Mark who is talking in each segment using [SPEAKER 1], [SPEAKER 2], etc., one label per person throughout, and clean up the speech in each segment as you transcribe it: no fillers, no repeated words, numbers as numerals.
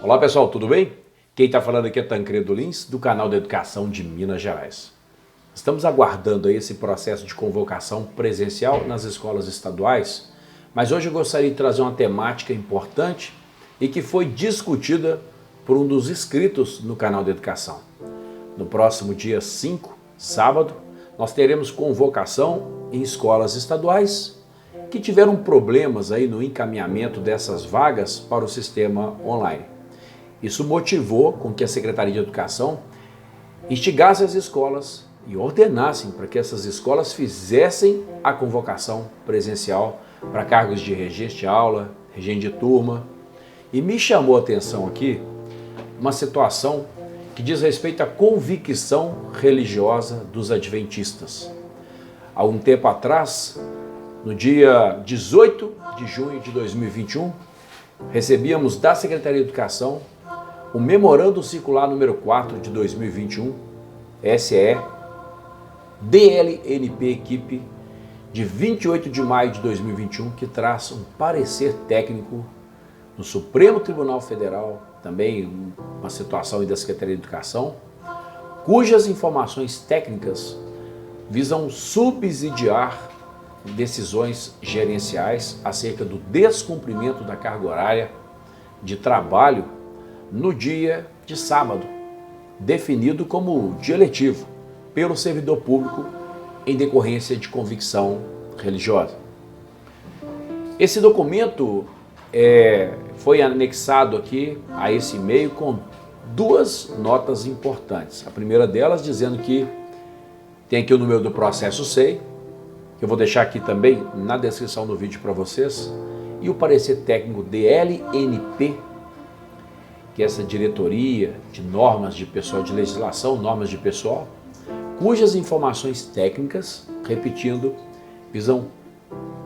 [SPEAKER 1] Olá pessoal, tudo bem? Quem está falando aqui é Tancredo Lins, do canal da Educação de Minas Gerais. Estamos aguardando aí esse processo de convocação presencial nas escolas estaduais, mas hoje eu gostaria de trazer uma temática importante e que foi discutida por um dos inscritos no canal da Educação. No próximo dia 5, sábado, nós teremos convocação em escolas estaduais que tiveram problemas aí no encaminhamento dessas vagas para o sistema online. Isso motivou com que a Secretaria de Educação instigasse as escolas e ordenassem para que essas escolas fizessem a convocação presencial para cargos de regente de aula, regente de turma. E me chamou a atenção aqui uma situação que diz respeito à convicção religiosa dos adventistas. Há um tempo atrás, no dia 18 de junho de 2021, recebíamos da Secretaria de Educação o Memorando Circular número 4 de 2021, SE, DLNP Equipe, de 28 de maio de 2021, que traz um parecer técnico no Supremo Tribunal Federal, também uma situação aí da Secretaria de Educação, cujas informações técnicas visam subsidiar decisões gerenciais acerca do descumprimento da carga horária de trabalho no dia de sábado, definido como dia letivo pelo servidor público em decorrência de convicção religiosa. Esse documento foi anexado aqui a esse e-mail com duas notas importantes. A primeira delas dizendo que tem aqui o número do processo SEI, que eu vou deixar aqui também na descrição do vídeo para vocês, e o parecer técnico DLNP, que é essa diretoria de normas de pessoal, de legislação, normas de pessoal, cujas informações técnicas, repetindo, visam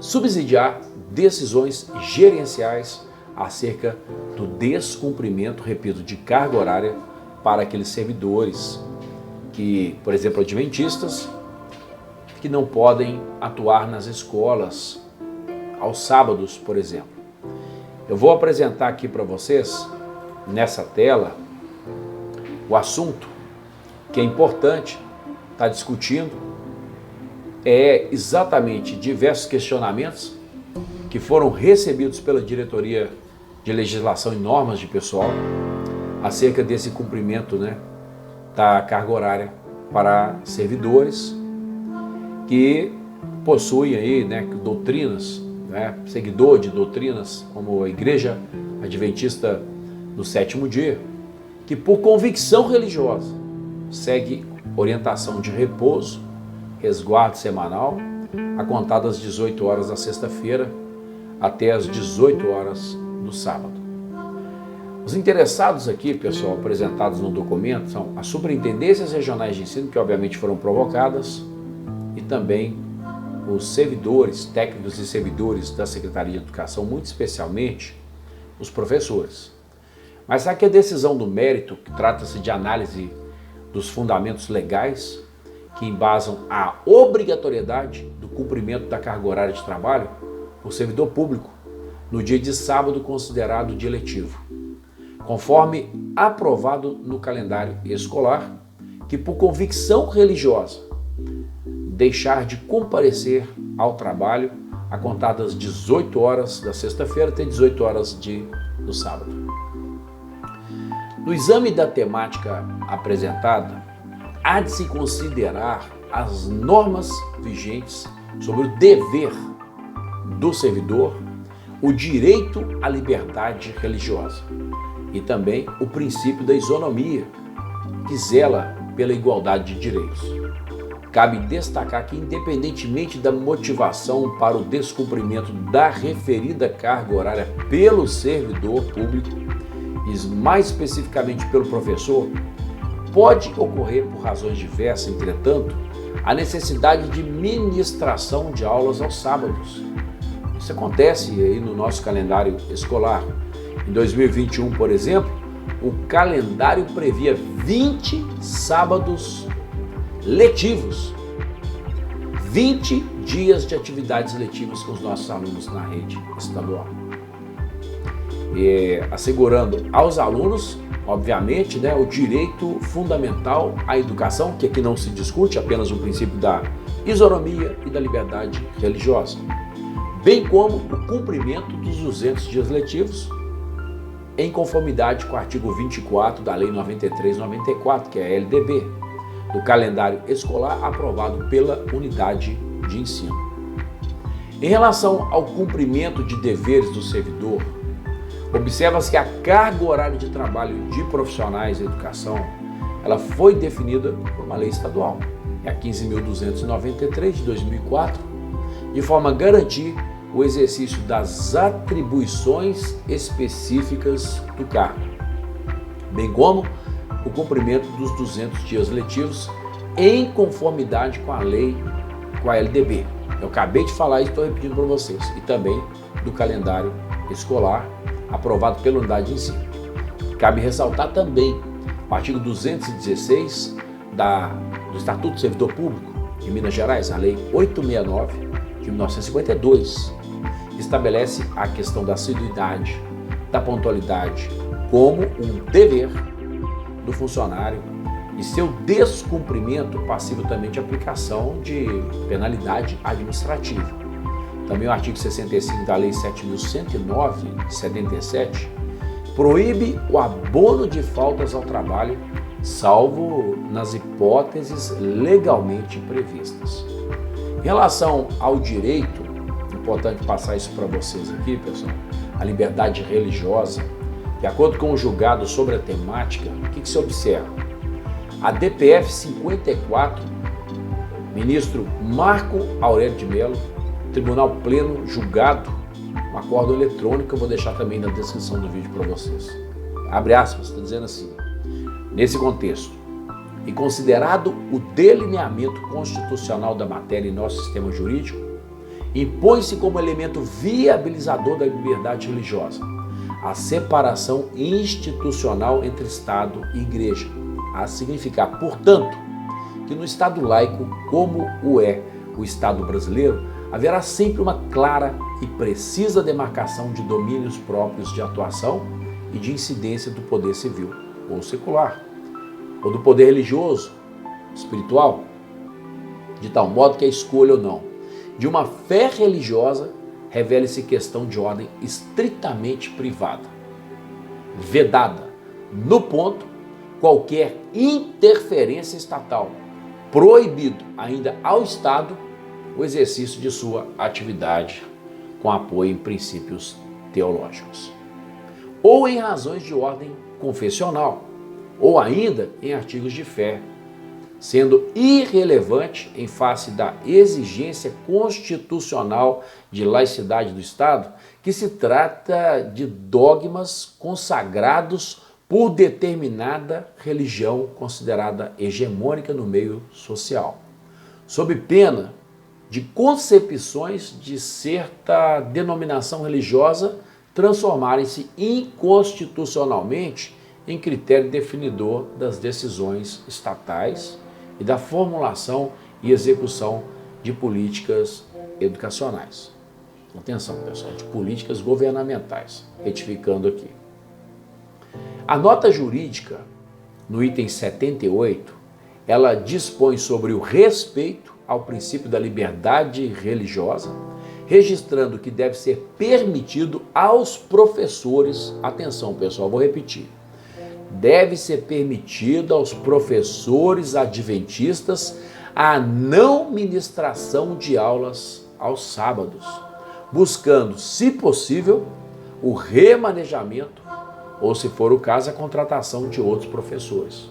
[SPEAKER 1] subsidiar decisões gerenciais acerca do descumprimento, repito, de carga horária para aqueles servidores que, por exemplo, adventistas, que não podem atuar nas escolas aos sábados, por exemplo. Eu vou apresentar aqui para vocês, nessa tela, o assunto que é importante estar discutindo, é exatamente diversos questionamentos que foram recebidos pela Diretoria de Legislação e Normas de Pessoal acerca desse cumprimento, da carga horária para servidores que possuem aí, doutrinas, seguidor de doutrinas como a Igreja Adventista do Sétimo Dia, que por convicção religiosa segue orientação de repouso, resguardo semanal, a contar das 18 horas da sexta-feira até as 18 horas do sábado. Os interessados aqui, pessoal, apresentados no documento são as superintendências regionais de ensino, que obviamente foram provocadas, e também os servidores, técnicos e servidores da Secretaria de Educação, muito especialmente os professores. Mas aqui a decisão do mérito, que trata-se de análise dos fundamentos legais que embasam a obrigatoriedade do cumprimento da carga horária de trabalho por servidor público no dia de sábado considerado dia letivo, conforme aprovado no calendário escolar, que por convicção religiosa deixar de comparecer ao trabalho a contar das 18 horas da sexta-feira até 18 horas do sábado. No exame da temática apresentada, há de se considerar as normas vigentes sobre o dever do servidor, o direito à liberdade religiosa e também o princípio da isonomia, que zela pela igualdade de direitos. Cabe destacar que, independentemente da motivação para o descumprimento da referida carga horária pelo servidor público, e mais especificamente pelo professor, pode ocorrer por razões diversas, entretanto, a necessidade de ministração de aulas aos sábados. Isso acontece aí no nosso calendário escolar. Em 2021, por exemplo, o calendário previa 20 sábados letivos, 20 dias de atividades letivas com os nossos alunos na rede estadual. assegurando aos alunos, obviamente, né, o direito fundamental à educação, que aqui não se discute, apenas o princípio da isonomia e da liberdade religiosa, bem como o cumprimento dos 200 dias letivos, em conformidade com o artigo 24 da Lei 93/94, que é a LDB, do calendário escolar aprovado pela unidade de ensino. Em relação ao cumprimento de deveres do servidor, observa-se que a carga horária de trabalho de profissionais da educação, ela foi definida por uma lei estadual, é a 15.293 de 2004, de forma a garantir o exercício das atribuições específicas do cargo, bem como o cumprimento dos 200 dias letivos em conformidade com a lei, com a LDB. Eu acabei de falar e estou repetindo para vocês. E também do calendário escolar aprovado pela unidade de ensino. Cabe ressaltar também o artigo 216 do Estatuto do Servidor Público de Minas Gerais, a Lei 869 de 1952, que estabelece a questão da assiduidade, da pontualidade, como um dever do funcionário e seu descumprimento passivo também de aplicação de penalidade administrativa. Também o artigo 65 da Lei 7.109 de 77 proíbe o abono de faltas ao trabalho, salvo nas hipóteses legalmente previstas. Em relação ao direito, importante passar isso para vocês aqui, pessoal, a liberdade religiosa, de acordo com o julgado sobre a temática, o que se observa? A DPF 54, ministro Marco Aurélio de Mello, Tribunal Pleno, julgado, um acordo eletrônico, eu vou deixar também na descrição do vídeo para vocês. Abre aspas, está dizendo assim, nesse contexto, e considerado o delineamento constitucional da matéria em nosso sistema jurídico, impõe-se como elemento viabilizador da liberdade religiosa a separação institucional entre Estado e Igreja, a significar, portanto, que no Estado laico, como o Estado brasileiro, haverá sempre uma clara e precisa demarcação de domínios próprios de atuação e de incidência do poder civil ou secular, ou do poder religioso, espiritual, de tal modo que a escolha ou não de uma fé religiosa revele-se questão de ordem estritamente privada, vedada, no ponto, qualquer interferência estatal, proibido ainda ao Estado o exercício de sua atividade com apoio em princípios teológicos, ou em razões de ordem confessional, ou ainda em artigos de fé, sendo irrelevante em face da exigência constitucional de laicidade do Estado, que se trata de dogmas consagrados por determinada religião considerada hegemônica no meio social, sob pena de concepções de certa denominação religiosa transformarem-se inconstitucionalmente em critério definidor das decisões estatais e da formulação e execução de políticas educacionais. Atenção, pessoal, de políticas governamentais, retificando aqui. A nota jurídica, no item 78, ela dispõe sobre o respeito ao princípio da liberdade religiosa, registrando que deve ser permitido aos professores, atenção, pessoal, vou repetir, deve ser permitido aos professores adventistas a não ministração de aulas aos sábados, buscando, se possível, o remanejamento ou, se for o caso, a contratação de outros professores.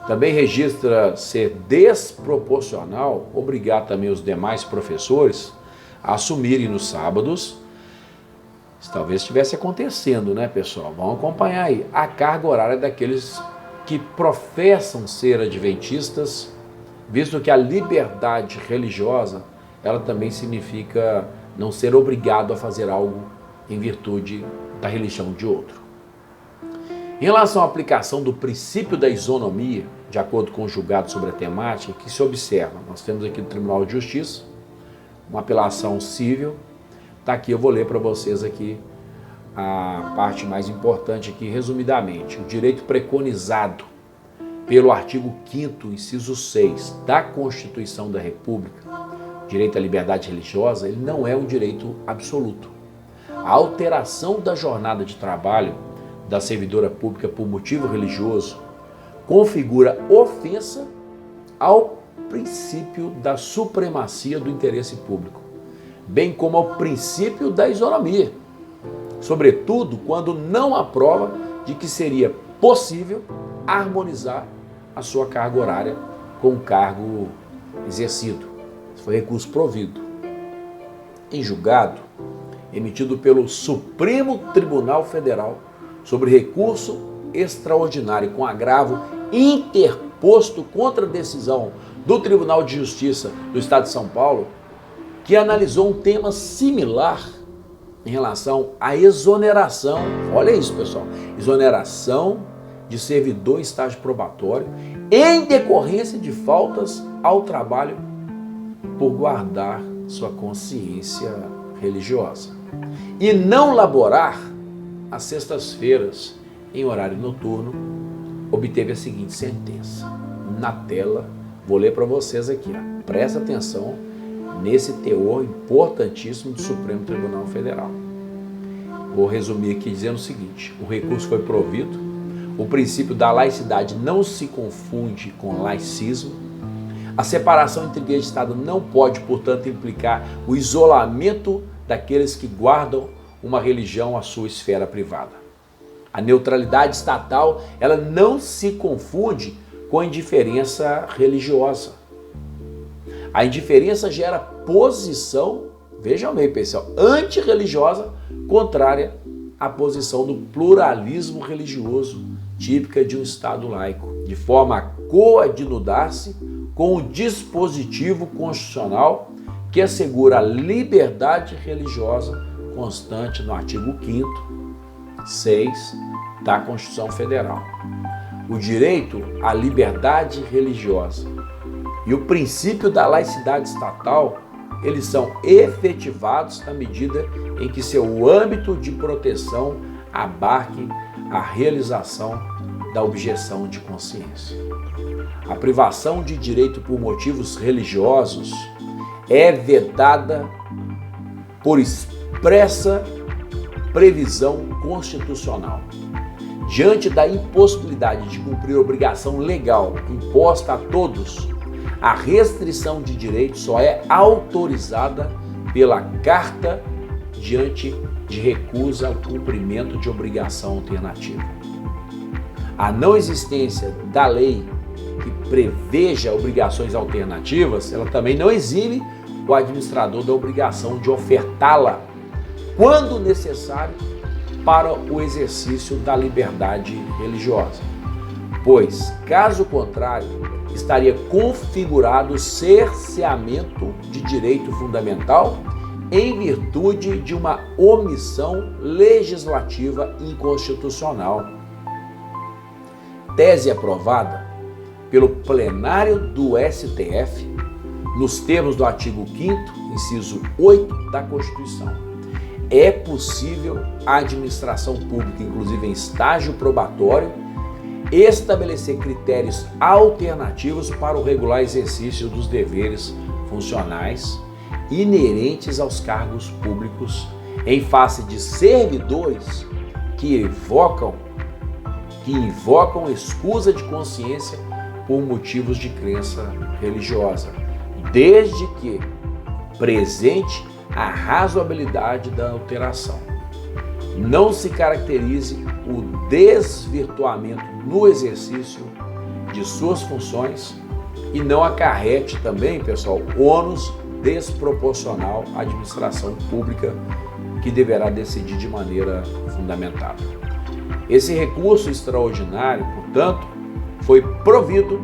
[SPEAKER 1] Também registra ser desproporcional obrigar também os demais professores a assumirem nos sábados, se talvez estivesse acontecendo, né, pessoal? Vamos acompanhar aí a carga horária daqueles que professam ser adventistas, visto que a liberdade religiosa, ela também significa não ser obrigado a fazer algo em virtude da religião de outro. Em relação à aplicação do princípio da isonomia, de acordo com o julgado sobre a temática, que se observa, nós temos aqui no Tribunal de Justiça, uma apelação civil, está aqui, eu vou ler para vocês aqui a parte mais importante aqui, resumidamente. O direito preconizado pelo artigo 5º, inciso 6 da Constituição da República, direito à liberdade religiosa, ele não é um direito absoluto. A alteração da jornada de trabalho da servidora pública por motivo religioso configura ofensa ao princípio da supremacia do interesse público, bem como ao princípio da isonomia, sobretudo quando não há prova de que seria possível harmonizar a sua carga horária com o cargo exercido. Foi recurso provido. Em julgado, emitido pelo Supremo Tribunal Federal sobre recurso extraordinário com agravo interposto contra a decisão do Tribunal de Justiça do Estado de São Paulo, que analisou um tema similar em relação à exoneração, olha isso pessoal, exoneração de servidor em estágio probatório em decorrência de faltas ao trabalho por guardar sua consciência religiosa e não laborar às sextas-feiras em horário noturno, obteve a seguinte sentença. Na tela, vou ler para vocês aqui, ó. Presta atenção nesse teor importantíssimo do Supremo Tribunal Federal. Vou resumir aqui dizendo o seguinte: o recurso foi provido, o princípio da laicidade não se confunde com laicismo, a separação entre igreja e Estado não pode, portanto, implicar o isolamento daqueles que guardam uma religião à sua esfera privada. A neutralidade estatal, ela não se confunde com a indiferença religiosa. A indiferença gera posição, vejam bem pessoal, antirreligiosa, contrária à posição do pluralismo religioso, típica de um Estado laico, de forma a coadunudar-se com o dispositivo constitucional que assegura a liberdade religiosa constante no artigo 5º, 6 da Constituição Federal. O direito à liberdade religiosa e o princípio da laicidade estatal, eles são efetivados na medida em que seu âmbito de proteção abarque a realização da objeção de consciência. A privação de direito por motivos religiosos é vedada por expressa previsão constitucional. Diante da impossibilidade de cumprir obrigação legal imposta a todos, a restrição de direito só é autorizada pela Carta diante de recusa ao cumprimento de obrigação alternativa. A não existência da lei que preveja obrigações alternativas, ela também não exime o administrador da obrigação de ofertá-la quando necessário para o exercício da liberdade religiosa, pois, caso contrário, estaria configurado cerceamento de direito fundamental em virtude de uma omissão legislativa inconstitucional. Tese aprovada pelo plenário do STF, nos termos do artigo 5º, inciso 8 da Constituição. É possível a administração pública, inclusive em estágio probatório, estabelecer critérios alternativos para o regular exercício dos deveres funcionais inerentes aos cargos públicos em face de servidores que invocam escusa de consciência por motivos de crença religiosa, desde que presente a razoabilidade da alteração. Não se caracterize o desvirtuamento no exercício de suas funções e não acarrete também, pessoal, ônus desproporcional à administração pública, que deverá decidir de maneira fundamentada. Esse recurso extraordinário, portanto, foi provido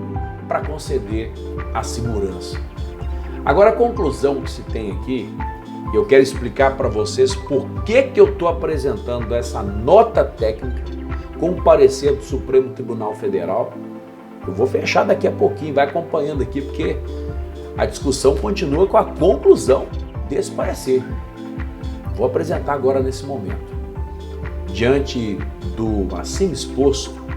[SPEAKER 1] para conceder a segurança. Agora, a conclusão que se tem aqui, eu quero explicar para vocês por que eu estou apresentando essa nota técnica com o parecer do Supremo Tribunal Federal. Eu vou fechar daqui a pouquinho, vai acompanhando aqui, porque a discussão continua com a conclusão desse parecer. Vou apresentar agora nesse momento. Diante do acima exposto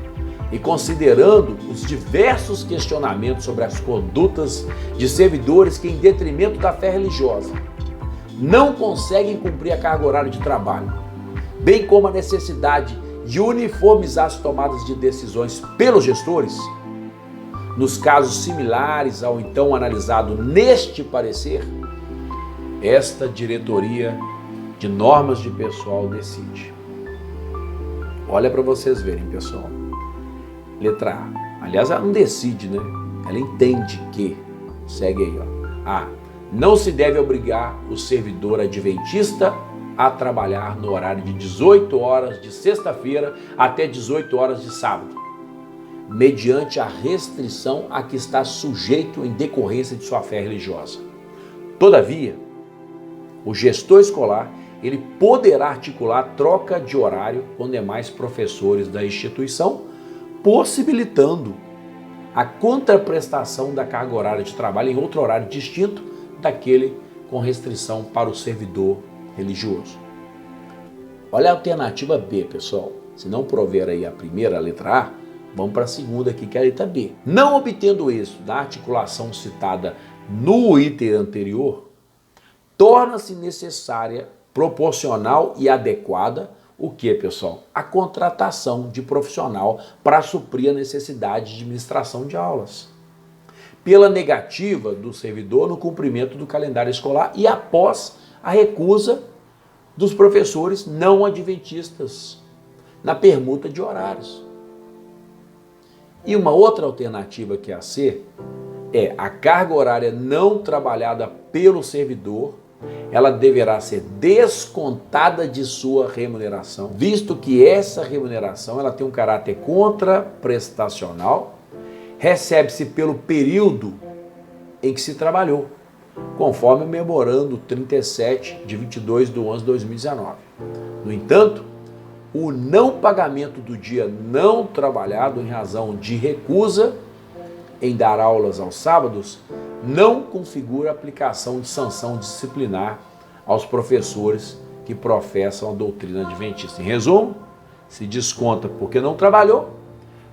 [SPEAKER 1] e considerando os diversos questionamentos sobre as condutas de servidores que, em detrimento da fé religiosa, não conseguem cumprir a carga horária de trabalho, bem como a necessidade de uniformizar as tomadas de decisões pelos gestores, nos casos similares ao então analisado neste parecer, esta diretoria de normas de pessoal decide. Olha para vocês verem, pessoal. Letra A. Aliás, ela não decide, né? Ela entende que, segue aí, ó. A. Não se deve obrigar o servidor adventista a trabalhar no horário de 18 horas de sexta-feira até 18 horas de sábado, mediante a restrição a que está sujeito em decorrência de sua fé religiosa. Todavia, o gestor escolar ele poderá articular troca de horário com demais professores da instituição, possibilitando a contraprestação da carga horária de trabalho em outro horário distinto daquele com restrição para o servidor religioso. Olha a alternativa B, pessoal. Se não prover aí a primeira, a letra A, vamos para a segunda aqui, que é a letra B. Não obtendo êxito da articulação citada no item anterior, torna-se necessária, proporcional e adequada o que, pessoal? A contratação de profissional para suprir a necessidade de administração de aulas, pela negativa do servidor no cumprimento do calendário escolar e após a recusa dos professores não adventistas na permuta de horários. E uma outra alternativa, que é a C, é a carga horária não trabalhada pelo servidor, ela deverá ser descontada de sua remuneração, visto que essa remuneração ela tem um caráter contraprestacional, recebe-se pelo período em que se trabalhou, conforme o memorando 37 de 22/11/2019. No entanto, o não pagamento do dia não trabalhado em razão de recusa em dar aulas aos sábados não configura aplicação de sanção disciplinar aos professores que professam a doutrina adventista. Em resumo, se desconta porque não trabalhou,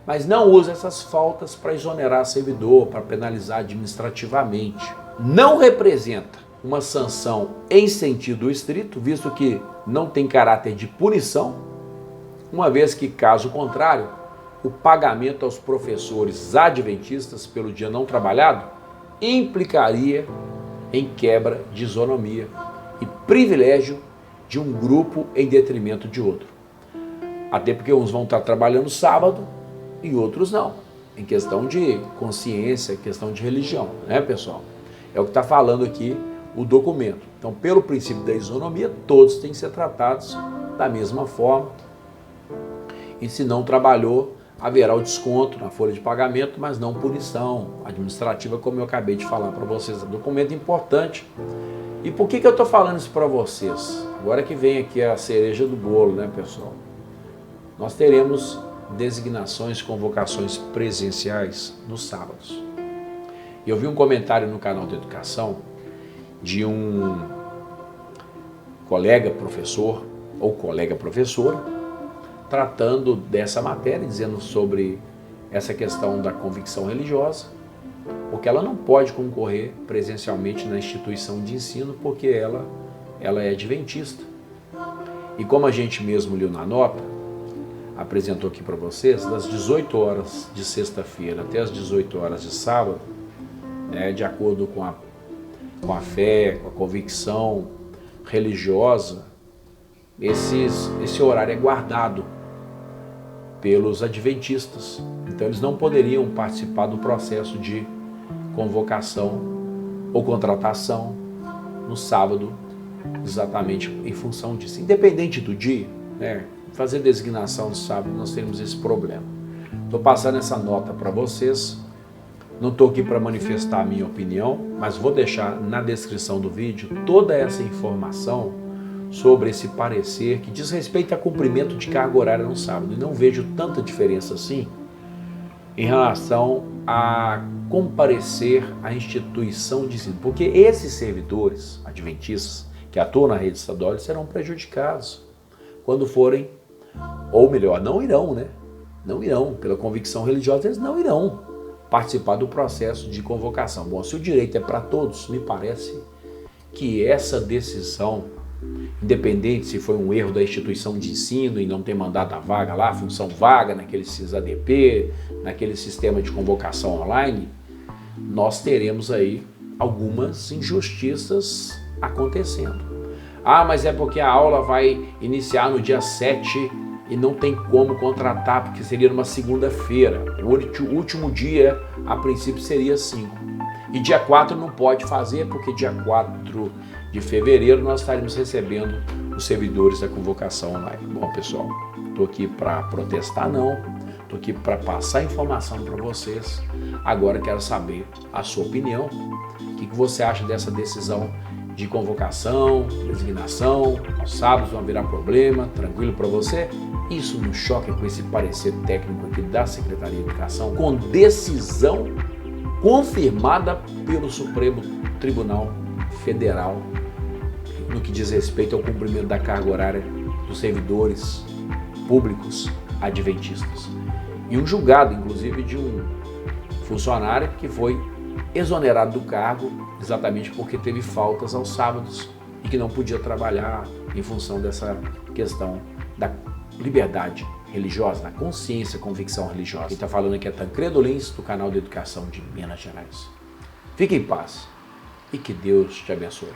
[SPEAKER 1] mas não usa essas faltas para exonerar servidor, para penalizar administrativamente. Não representa uma sanção em sentido estrito, visto que não tem caráter de punição, uma vez que, caso contrário, o pagamento aos professores adventistas pelo dia não trabalhado implicaria em quebra de isonomia e privilégio de um grupo em detrimento de outro. Até porque uns vão estar trabalhando sábado e outros não, em questão de consciência, questão de religião, né, pessoal? É o que está falando aqui o documento. Então, pelo princípio da isonomia, todos têm que ser tratados da mesma forma. E se não trabalhou, haverá o desconto na folha de pagamento, mas não punição administrativa, como eu acabei de falar para vocês. É um documento importante. E por que eu estou falando isso para vocês? Agora que vem aqui a cereja do bolo, né, pessoal? Nós teremos designações, convocações presenciais nos sábados. E eu vi um comentário no canal de educação de um colega professor ou colega professora tratando dessa matéria, dizendo sobre essa questão da convicção religiosa, porque ela não pode concorrer presencialmente na instituição de ensino, porque ela é adventista. E como a gente mesmo leu na nota, apresentou aqui para vocês, das 18 horas de sexta-feira até as 18 horas de sábado, né, de acordo com a fé, com a convicção religiosa, esse horário é guardado pelos adventistas. Então eles não poderiam participar do processo de convocação ou contratação no sábado, exatamente em função disso. Independente do dia, né, fazer designação no sábado, nós temos esse problema. Estou passando essa nota para vocês. Não estou aqui para manifestar a minha opinião, mas vou deixar na descrição do vídeo toda essa informação sobre esse parecer que diz respeito a cumprimento de carga horária no sábado. E não vejo tanta diferença assim em relação a comparecer à instituição de ensino, porque esses servidores adventistas que atuam na rede estadual serão prejudicados quando forem ou melhor, não irão, né? Não irão, pela convicção religiosa, eles não irão participar do processo de convocação. Bom, se o direito é para todos, me parece que essa decisão, independente se foi um erro da instituição de ensino e não ter mandado a vaga lá, função vaga naquele SIS-ADP, naquele sistema de convocação online, nós teremos aí algumas injustiças acontecendo. Ah, mas é porque a aula vai iniciar no dia 7 e não tem como contratar, porque seria numa segunda-feira. O último dia, a princípio, seria 5. E dia 4 não pode fazer, porque dia 4 de fevereiro nós estaremos recebendo os servidores da convocação online. Bom, pessoal, estou aqui para protestar, não. Estou aqui para passar informação para vocês. Agora quero saber a sua opinião. O que você acha dessa decisão de convocação, designação? Aos sábados vão virar problema? Tranquilo para você? Isso não choca com esse parecer técnico aqui da Secretaria de Educação, com decisão confirmada pelo Supremo Tribunal Federal no que diz respeito ao cumprimento da carga horária dos servidores públicos adventistas. E um julgado, inclusive, de um funcionário que foi exonerado do cargo exatamente porque teve faltas aos sábados e que não podia trabalhar em função dessa questão da liberdade religiosa, da consciência, convicção religiosa. Quem está falando aqui é Tancredo Lins, do canal de Educação de Minas Gerais. Fique em paz e que Deus te abençoe.